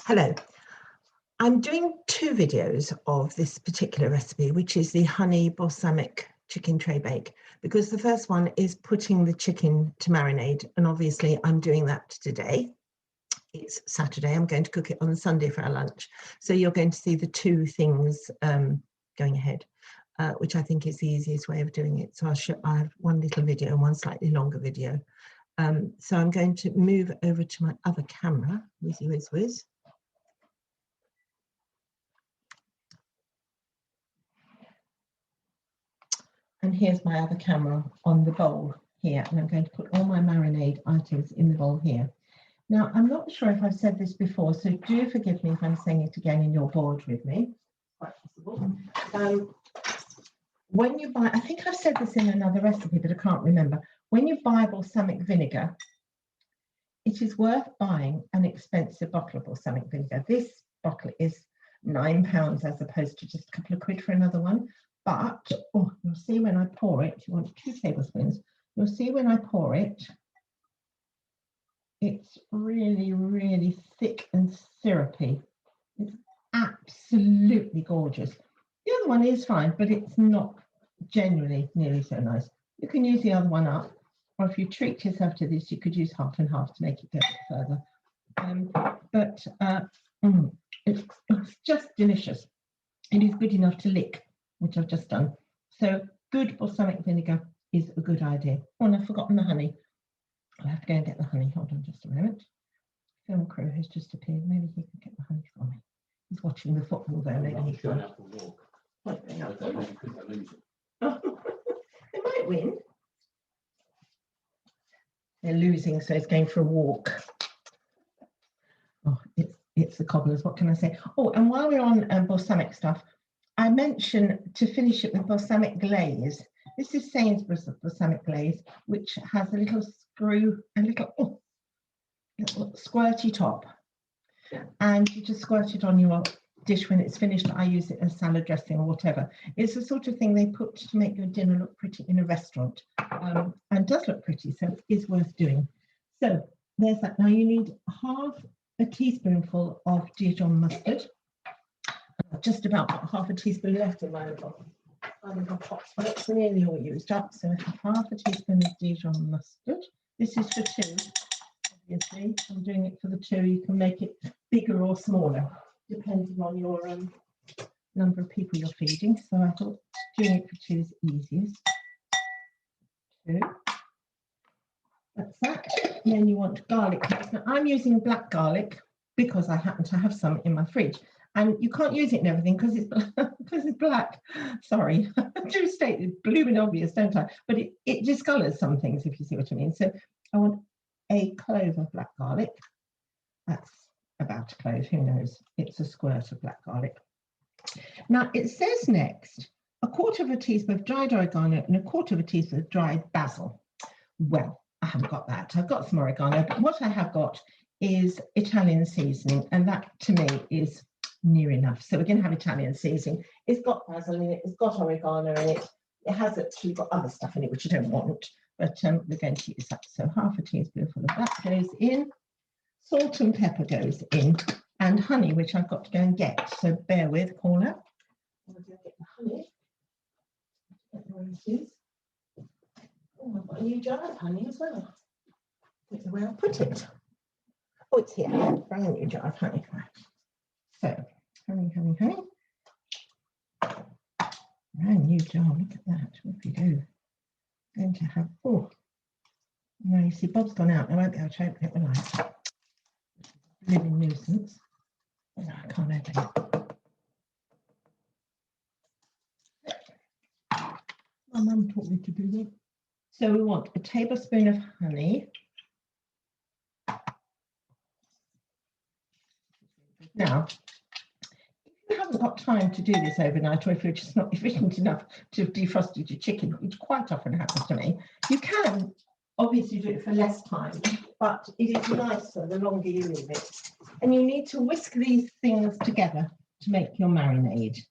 Hello, I'm doing two videos of this particular recipe, which is the honey balsamic chicken tray bake, because the first one is putting the chicken to marinade, and obviously I'm doing that today. It's Saturday, I'm going to cook it on Sunday for our lunch. So you're going to see the two things going ahead, which I think is the easiest way of doing it. So I have one little video and one slightly longer video. So I'm going to move over to my other camera, whiz. And here's my other camera on the bowl here, and I'm going to put all my marinade items in the bowl here. Now, I'm not sure if I've said this before, so do forgive me if I'm saying it again and you're bored with me. Quite possible. When you buy, I think I've said this in another recipe, but I can't remember. When you buy balsamic vinegar, it is worth buying an expensive bottle of balsamic vinegar. This bottle is £9 as opposed to just a couple of quid for another one. But you'll see when I pour it, you want 2 tablespoons. You'll see when I pour it, it's really, really thick and syrupy. It's absolutely gorgeous. The other one is fine, but it's not generally nearly so nice. You can use the other one up, or if you treat yourself to this, you could use half and half to make it go a bit further. It's just delicious. It is good enough to lick, which I've just done. So good balsamic vinegar is a good idea. Oh, and I've forgotten the honey. I'll have to go and get the honey. Hold on just a moment. Film crew has just appeared. Maybe he can get the honey for me. He's watching the football though. Maybe he can. Out for a walk. What, they out for a walk? They might win. They're losing, so it's going for a walk. Oh, it's the cobblers. What can I say? Oh, and while we're on balsamic stuff, I mentioned to finish it with balsamic glaze. This is Sainsbury's balsamic glaze, which has a little screw, a little squirty top. And you just squirt it on your dish when it's finished. I use it as salad dressing or whatever. It's the sort of thing they put to make your dinner look pretty in a restaurant, and does look pretty, so it is worth doing. So there's that. Now you need half a teaspoonful of Dijon mustard. Just about half a teaspoon left in my little pot. That's nearly all used up. So I have half a teaspoon of Dijon mustard. This is for 2, obviously. I'm doing it for the 2. You can make it bigger or smaller, depending on your number of people you're feeding. So I thought doing it for 2 is easiest. 2. That's that. And then you want garlic. Now I'm using black garlic because I happen to have some in my fridge. And you can't use it in everything because it's black. Sorry, I do state it's blooming obvious, don't I? But it discolours some things, if you see what I mean. So I want a clove of black garlic. That's about a clove, who knows? It's a squirt of black garlic. Now it says next, 1/4 teaspoon of dried oregano and 1/4 teaspoon of dried basil. Well, I haven't got that. I've got some oregano, but what I have got is Italian seasoning, and that to me is near enough. So we're going to have Italian seasoning. It's got basil in it, it's got oregano in it, it has actually got other stuff in it which I don't want, but we're going to use that. So half a teaspoonful of that goes in, salt and pepper goes in, and honey, which I've got to go and get. So bear with, caller. I'm going to go get the honey. I don't know where it is. Oh, I've got a new jar of honey as well. I don't know where I'll put it. Oh, it's here. Brand new jar of honey. So, honey. Brand new jar, look at that. What do we do? Going to have, now you see Bob's gone out. I won't be able to open it when living nuisance. Oh, I can't open it. My mum taught me to do that. So we want a tablespoon of honey. Now, if you haven't got time to do this overnight, or if you're just not efficient enough to have defrosted your chicken, which quite often happens to me, you can obviously do it for less time, but it is nicer the longer you leave it. And you need to whisk these things together to make your marinade.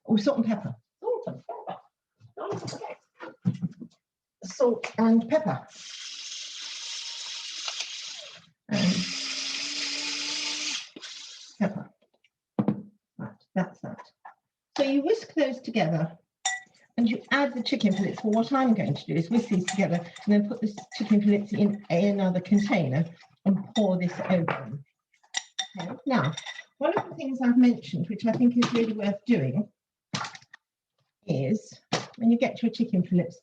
Oh, salt and pepper. Don't forget. Salt and pepper. And you whisk those together and you add the chicken fillets. Well, what I'm going to do is whisk these together and then put the chicken fillets in another container and pour this over them. Okay. Now, one of the things I've mentioned, which I think is really worth doing, is when you get your chicken fillets,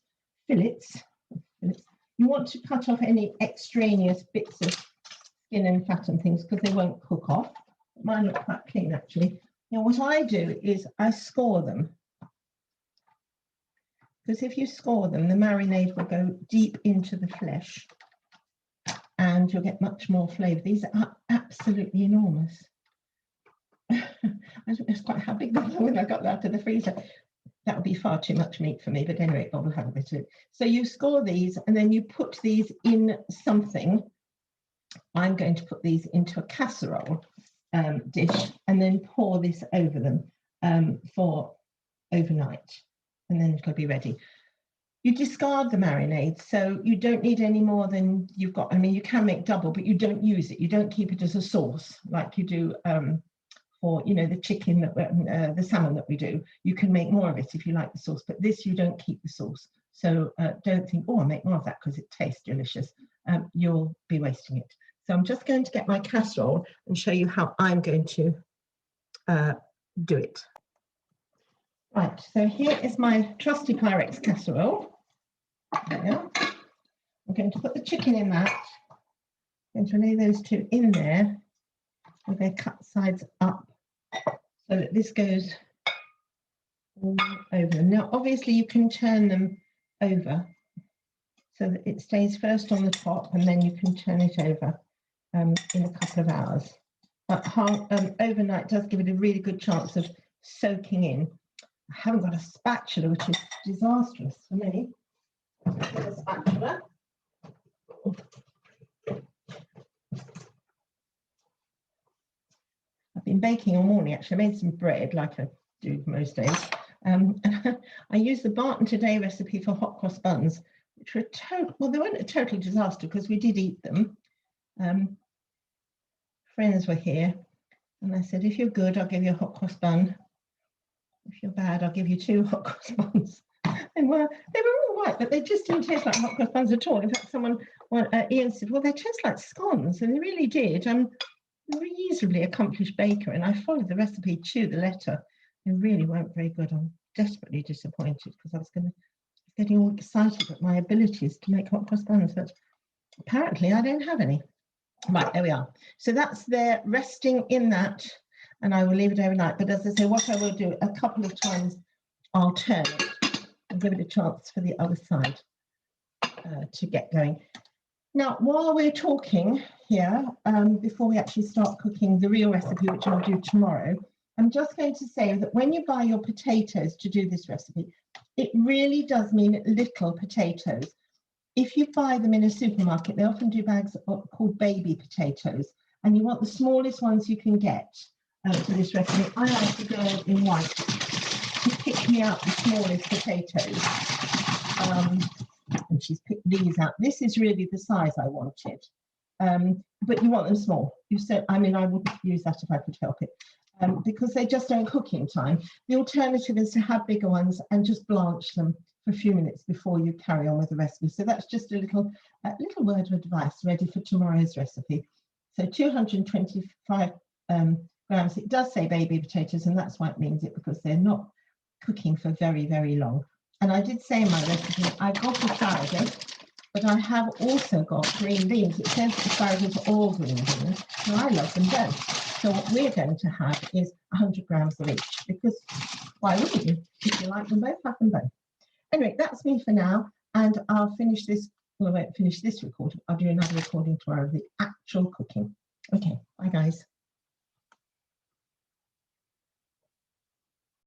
you want to cut off any extraneous bits of skin and fat and things because they won't cook off. Mine look quite clean, actually. Now, what I do is I score them. Because if you score them, the marinade will go deep into the flesh and you'll get much more flavour. These are absolutely enormous. I don't know quite how big they were when I got that out of the freezer. That would be far too much meat for me, but anyway, I will have a bit of it. So you score these and then you put these in something. I'm going to put these into a casserole dish and then pour this over them for overnight, and then it'll be ready. You discard the marinade, so you don't need any more than you've got. I mean, you can make double, but you don't use it. You don't keep it as a sauce like you do for, you know, the chicken, that the salmon that we do. You can make more of it if you like the sauce, but this you don't keep the sauce. So don't think, oh, I'll make more of that because it tastes delicious. You'll be wasting it. So I'm just going to get my casserole and show you how I'm going to do it. Right, so here is my trusty Pyrex casserole. There we are. I'm going to put the chicken in that. I'm going to lay those two in there with their cut sides up so that this goes all over them. Now, obviously, you can turn them over so that it stays first on the top and then you can turn it over in a couple of hours. But overnight does give it a really good chance of soaking in. I haven't got a spatula, which is disastrous for me. I've got a spatula. I've been baking all morning, actually. I made some bread, like I do most days. I used the Barton Today recipe for hot cross buns, which were well, they weren't a total disaster because we did eat them. Friends were here, and I said, if you're good, I'll give you a hot cross bun. If you're bad, I'll give you 2 hot cross buns. They were all right, but they just didn't taste like hot cross buns at all. In fact, Ian said, well, they taste like scones, and they really did. I'm a reasonably accomplished baker, and I followed the recipe to the letter. They really weren't very good. I'm desperately disappointed because I was getting all excited at my abilities to make hot cross buns, but apparently I don't have any. Right, there we are. So that's there resting in that, and I will leave it overnight. But as I say, what I will do a couple of times, I'll turn it and give it a chance for the other side to get going. Now, while we're talking here, before we actually start cooking the real recipe, which I'll do tomorrow, I'm just going to say that when you buy your potatoes to do this recipe, it really does mean little potatoes. If you buy them in a supermarket, they often do bags called baby potatoes, and you want the smallest ones you can get for this recipe. I like to go in white to pick me out the smallest potatoes. And she's picked these out. This is really the size I wanted, but you want them small. You said, I mean, I wouldn't use that if I could help it, because they just don't cook in time. The alternative is to have bigger ones and just blanch them for a few minutes before you carry on with the recipe. So that's just a little word of advice ready for tomorrow's recipe. So 225 grams. It does say baby potatoes, and that's why it means it, because they're not cooking for very, very long. And I did say in my recipe, I've got asparagus, but I have also got green beans. It says asparagus are all green beans, and I love them both. So what we're going to have is 100 grams of each, because why wouldn't you? If you like them both, have them both. Anyway, that's me for now, and I'll finish this. Well, I won't finish this recording. I'll do another recording tomorrow of the actual cooking. Okay, bye guys.